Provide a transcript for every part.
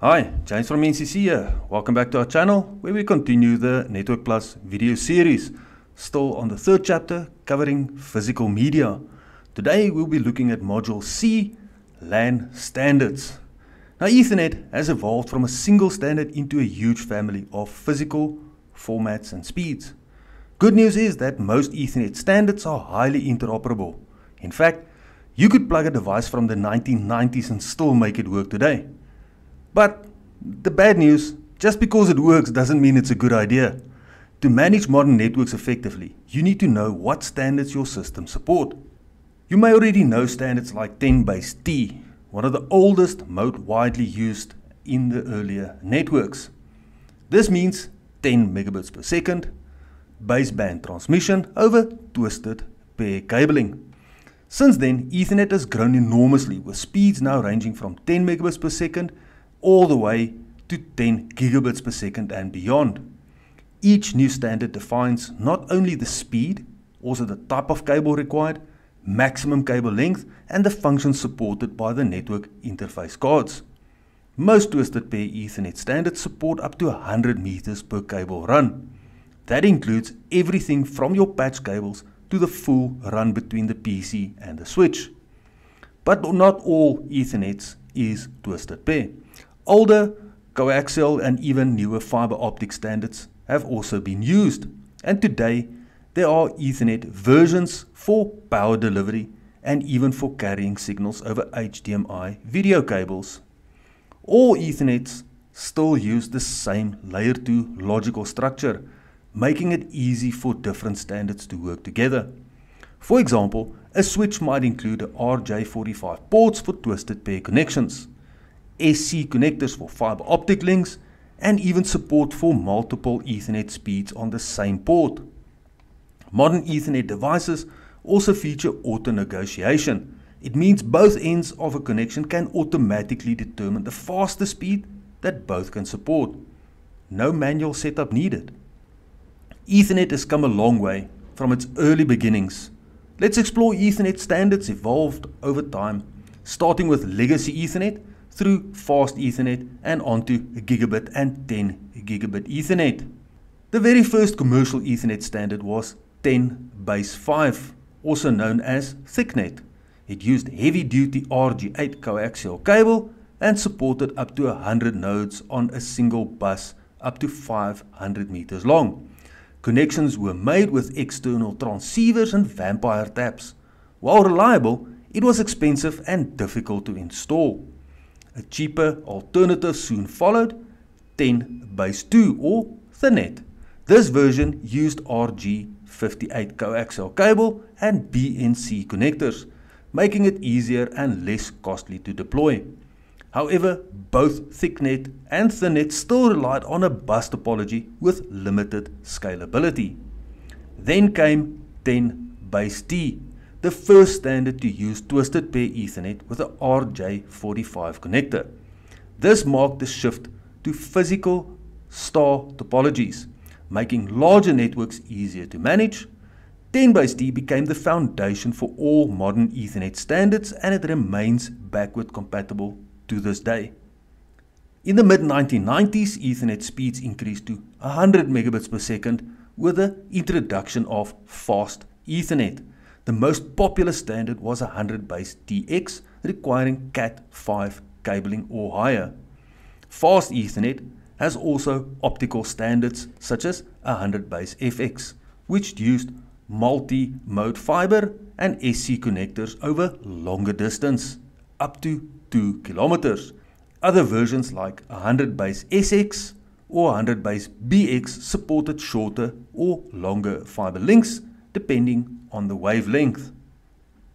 Hi, James from NCC here. Welcome back to our channel where we continue the Network Plus video series, still on the third chapter covering physical media. Today we'll be looking at Module C, LAN standards. Now Ethernet has evolved from a single standard into a huge family of physical formats and speeds. Good news is that most Ethernet standards are highly interoperable. In fact, you could plug a device from the 1990s and still make it work today. But the bad news, just because it works doesn't mean it's a good idea. To manage modern networks effectively, you need to know what standards your systems support. You may already know standards like 10BASE-T, one of the oldest, most widely used in the earlier networks. This means 10 megabits per second, baseband transmission over twisted pair cabling. Since then, Ethernet has grown enormously, with speeds now ranging from 10 megabits per second all the way to 10 gigabits per second and beyond. Each new standard defines not only the speed, also the type of cable required, maximum cable length, and the functions supported by the network interface cards. Most twisted pair Ethernet standards support up to 100 meters per cable run. That includes everything from your patch cables to the full run between the PC and the switch. But not all Ethernets is twisted pair. Older, coaxial and even newer fiber optic standards have also been used, and today there are Ethernet versions for power delivery and even for carrying signals over HDMI video cables. All Ethernets still use the same layer 2 logical structure, making it easy for different standards to work together. For example, a switch might include RJ45 ports for twisted pair connections, SC connectors for fiber optic links, and even support for multiple Ethernet speeds on the same port. Modern Ethernet devices also feature auto negotiation. It means both ends of a connection can automatically determine the fastest speed that both can support. No manual setup needed. Ethernet has come a long way from its early beginnings. Let's explore Ethernet standards evolved over time, starting with legacy Ethernet through fast Ethernet and onto gigabit and 10 gigabit Ethernet. The very first commercial Ethernet standard was 10BASE-5, also known as ThickNet. It used heavy-duty RG8 coaxial cable and supported up to 100 nodes on a single bus up to 500 meters long. Connections were made with external transceivers and vampire taps. While reliable, it was expensive and difficult to install. A cheaper alternative soon followed, 10BASE-2 or THINET. This version used RG58 coaxial cable and BNC connectors, making it easier and less costly to deploy. However, both ThickNet and THINET still relied on a bus topology with limited scalability. Then came 10BASE-T, the first standard to use twisted pair Ethernet with a RJ45 connector. This marked the shift to physical star topologies, making larger networks easier to manage. 10BASE-T became the foundation for all modern Ethernet standards, and it remains backward compatible to this day. In the mid-1990s, Ethernet speeds increased to 100 megabits per second with the introduction of fast Ethernet. The most popular standard was 100BASE-TX, requiring Cat5 cabling or higher. Fast Ethernet has also optical standards such as 100BASE-FX, which used multi-mode fiber and SC connectors over longer distance, up to 2 kilometers. Other versions like 100BASE-SX or 100BASE-BX supported shorter or longer fiber links depending on the wavelength.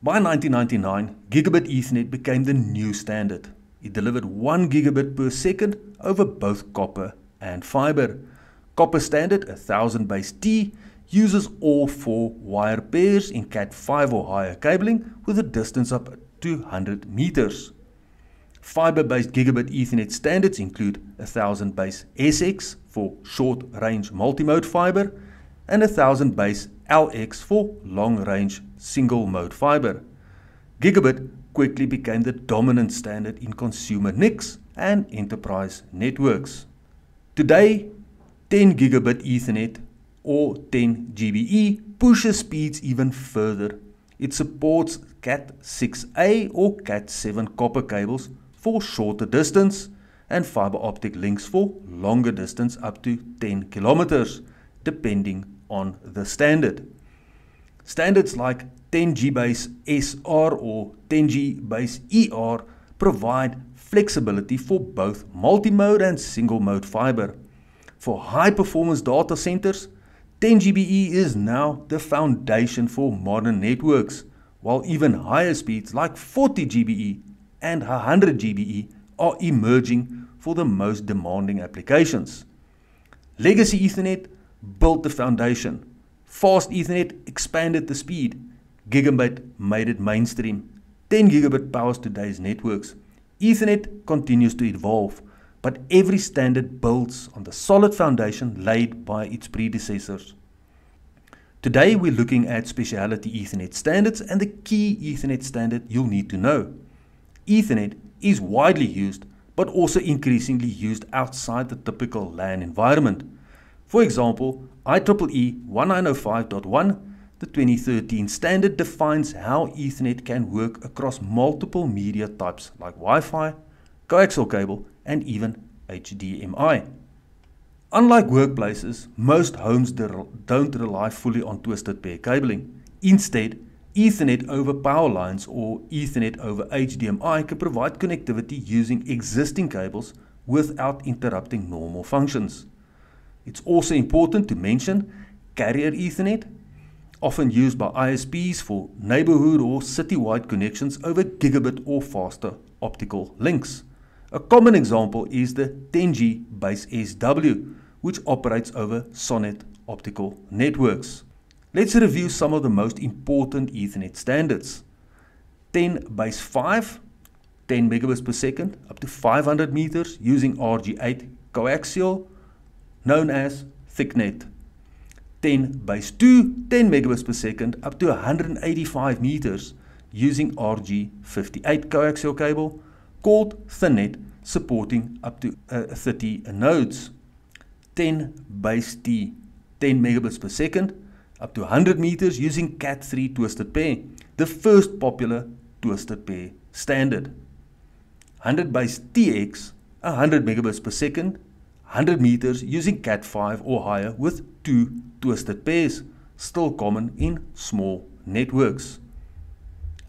By 1999, gigabit Ethernet became the new standard. It delivered 1 gigabit per second over both copper and fiber. Copper standard 1000BASE-T uses all 4 wire pairs in Cat5 or higher cabling with a distance up to 100 meters. Fiber-based gigabit Ethernet standards include 1000BASE-SX for short-range multimode fiber and 1000BASE-LX for long-range single-mode fiber. Gigabit quickly became the dominant standard in consumer NICs and enterprise networks. Today, 10 gigabit Ethernet or 10 GBE pushes speeds even further. It supports Cat6a or Cat7 copper cables for shorter distance and fiber optic links for longer distance up to 10 kilometers, depending on the standard. Standards like 10G base SR or 10G base ER provide flexibility for both multi-mode and single-mode fiber. For high-performance data centers, 10 GBE is now the foundation for modern networks, while even higher speeds like 40 GBE and 100 GBE are emerging for the most demanding applications. Legacy Ethernet built the foundation. Fast Ethernet expanded the speed. Gigabit made it mainstream. 10 gigabit powers today's networks. Ethernet continues to evolve, but every standard builds on the solid foundation laid by its predecessors. Today we're looking at specialty Ethernet standards and the key Ethernet standard you'll need to know. Ethernet is widely used, but also increasingly used outside the typical LAN environment. For example, IEEE 1905.1, the 2013 standard, defines how Ethernet can work across multiple media types like Wi-Fi, coaxial cable, and even HDMI. Unlike workplaces, most homes don't rely fully on twisted pair cabling. Instead, Ethernet over power lines or Ethernet over HDMI can provide connectivity using existing cables without interrupting normal functions. It's also important to mention carrier Ethernet, often used by ISPs for neighborhood or citywide connections over gigabit or faster optical links. A common example is the 10G base SW, which operates over SONET optical networks. Let's review some of the most important Ethernet standards. 10 base 5, 10 megabits per second, up to 500 meters using RG8 coaxial, known as ThickNet. 10 base 2, 10 megabits per second, up to 185 meters using RG58 coaxial cable, called ThinNet, supporting up to 30 nodes. 10 base T, 10 megabits per second, up to 100 meters using Cat3 twisted pair, the first popular twisted pair standard. 100 base TX, 100 megabits per second, 100 meters using Cat5 or higher with 2 twisted pairs, still common in small networks.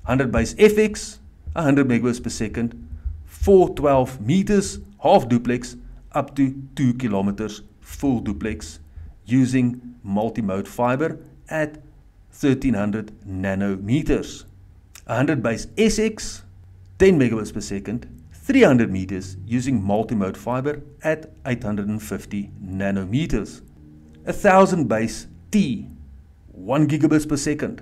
100 base FX, 100 megabits per second, 412 meters, half duplex, up to 2 kilometers, full duplex, using multi-mode fiber at 1300 nanometers. 100 base SX, 10 megabits per second, 300 meters using multi-mode fiber at 850 nanometers. 1000 base T, 1 gigabits per second,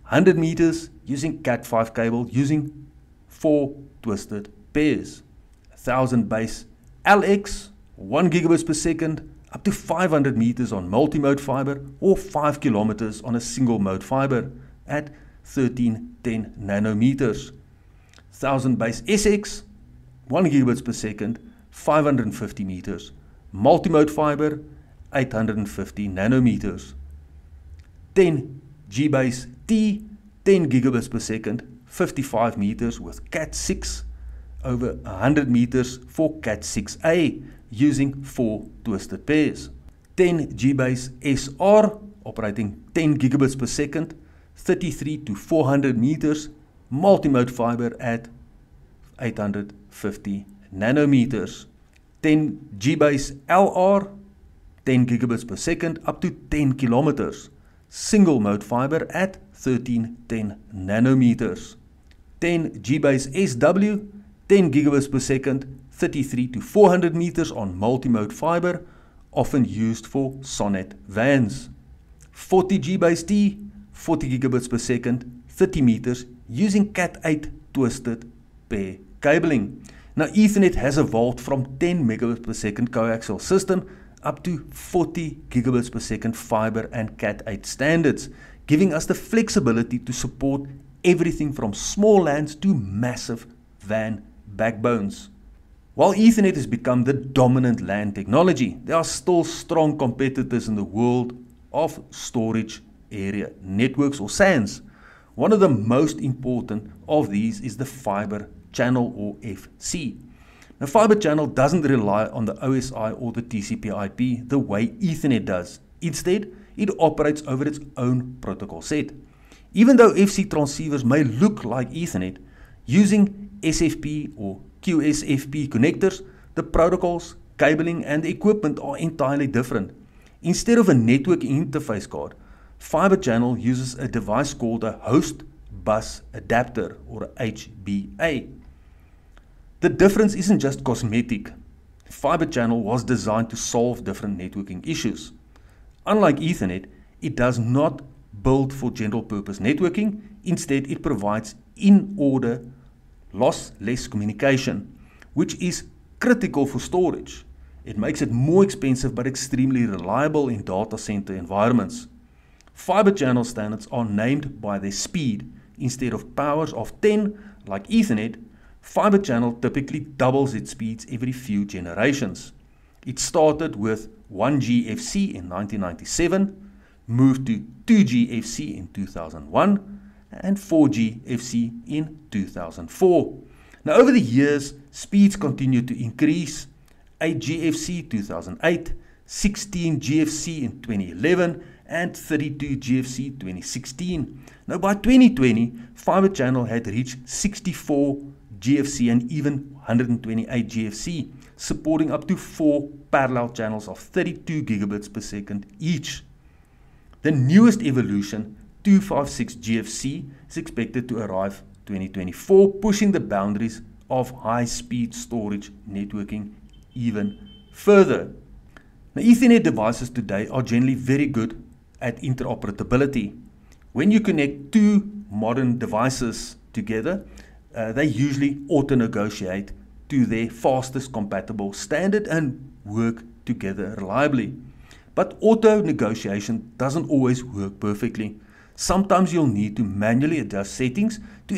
100 meters using Cat5 cable using 4 twisted pairs. 1000 base LX, 1 gigabits per second, up to 500 meters on multi-mode fiber or 5 kilometers on a single mode fiber at 1310 nanometers. 1000 base SX, 1 gigabits per second, 550 meters, multi-mode fiber, 850 nanometers. 10 G base T, 10 gigabits per second, 55 meters with Cat6, over 100 meters for Cat6a using 4 twisted pairs. 10 G base SR, operating 10 gigabits per second, 33 to 400 meters, multi-mode fiber at 850 nanometers. 10 G base LR, 10 gigabits per second, up to 10 kilometers, single mode fiber at 1310 nanometers. 10 G base SW, 10 gigabits per second, 33 to 400 meters on multi-mode fiber, often used for SONET vans. 40 G base T, 40 gigabits per second, 30 meters using Cat8 twisted pair cabling. Now Ethernet has evolved from 10 megabits per second coaxial system up to 40 gigabits per second fiber and Cat8 standards, giving us the flexibility to support everything from small LANs to massive WAN backbones. While Ethernet has become the dominant LAN technology, there are still strong competitors in the world of storage area networks or SANs. One of the most important of these is the fiber channel or FC. Now, fiber channel doesn't rely on the OSI or the TCP/IP the way Ethernet does. Instead, it operates over its own protocol set. Even though FC transceivers may look like Ethernet, using SFP or QSFP connectors, the protocols, cabling and the equipment are entirely different. Instead of a network interface card, fiber channel uses a device called a host bus adapter or a HBA. The difference isn't just cosmetic. Fiber channel was designed to solve different networking issues. Unlike Ethernet, it does not build for general purpose networking. Instead, it provides in-order, lossless communication, which is critical for storage. It makes it more expensive but extremely reliable in data center environments. Fiber channel standards are named by their speed. Instead of powers of 10 like Ethernet, fiber channel typically doubles its speeds every few generations. It started with 1GFC in 1997, moved to 2GFC in 2001, and 4GFC in 2004. Now, over the years, speeds continued to increase. 8GFC 2008, 16GFC in 2011, and 32GFC 2016. Now, by 2020, fiber channel had reached 64 GFC and even 128 GFC, supporting up to 4 parallel channels of 32 gigabits per second each. The newest evolution, 256 GFC, is expected to arrive 2024, pushing the boundaries of high-speed storage networking even further. Now, Ethernet devices today are generally very good at interoperability. When you connect two modern devices together, they usually auto-negotiate to their fastest compatible standard and work together reliably. But auto-negotiation doesn't always work perfectly. Sometimes you'll need to manually adjust settings to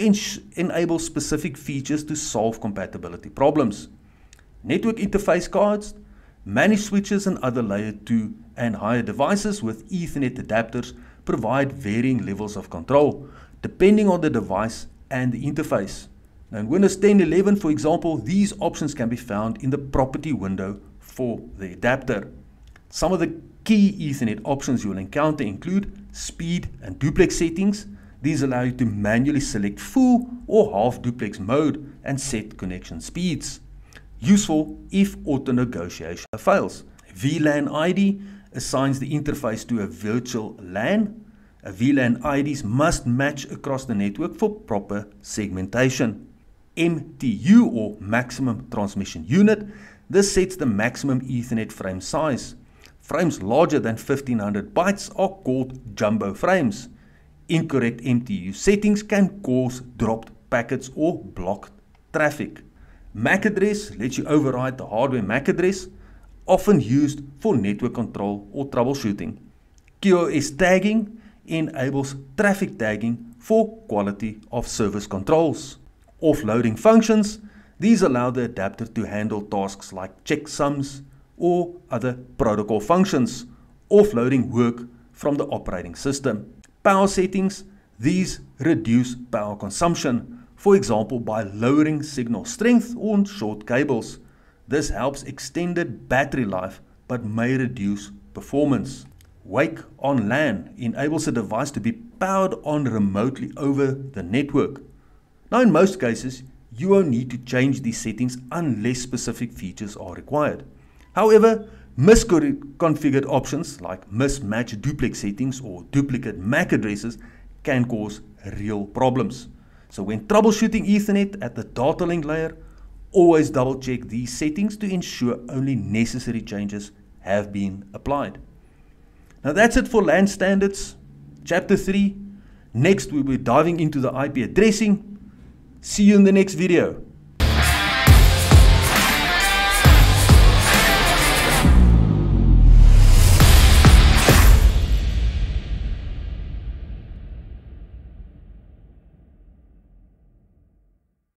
enable specific features to solve compatibility problems. Network interface cards, managed switches and other layer 2 and higher devices with Ethernet adapters provide varying levels of control depending on the device and the interface. Now, in Windows 10 11, for example, these options can be found in the property window for the adapter. Some of the key Ethernet options you'll encounter include speed and duplex settings. These allow you to manually select full or half duplex mode and set connection speeds. Useful if auto-negotiation fails. VLAN ID assigns the interface to a virtual LAN. VLAN IDs must match across the network for proper segmentation. MTU or maximum transmission unit. This sets the maximum Ethernet frame size. Frames larger than 1500 bytes are called jumbo frames. Incorrect MTU settings can cause dropped packets or blocked traffic. MAC address lets you override the hardware MAC address, often used for network control or troubleshooting. QoS tagging enables traffic tagging for quality of service controls. Offloading functions, these allow the adapter to handle tasks like checksums or other protocol functions, offloading work from the operating system. Power settings, these reduce power consumption, for example by lowering signal strength on short cables. This helps extended battery life but may reduce performance. Wake on LAN enables a device to be powered on remotely over the network. Now, in most cases, you won't need to change these settings unless specific features are required. However, misconfigured options like mismatched duplex settings or duplicate MAC addresses can cause real problems. So when troubleshooting Ethernet at the data link layer, always double check these settings to ensure only necessary changes have been applied. Now that's it for LAN standards, chapter 3. Next we'll be diving into the IP addressing. See you in the next video.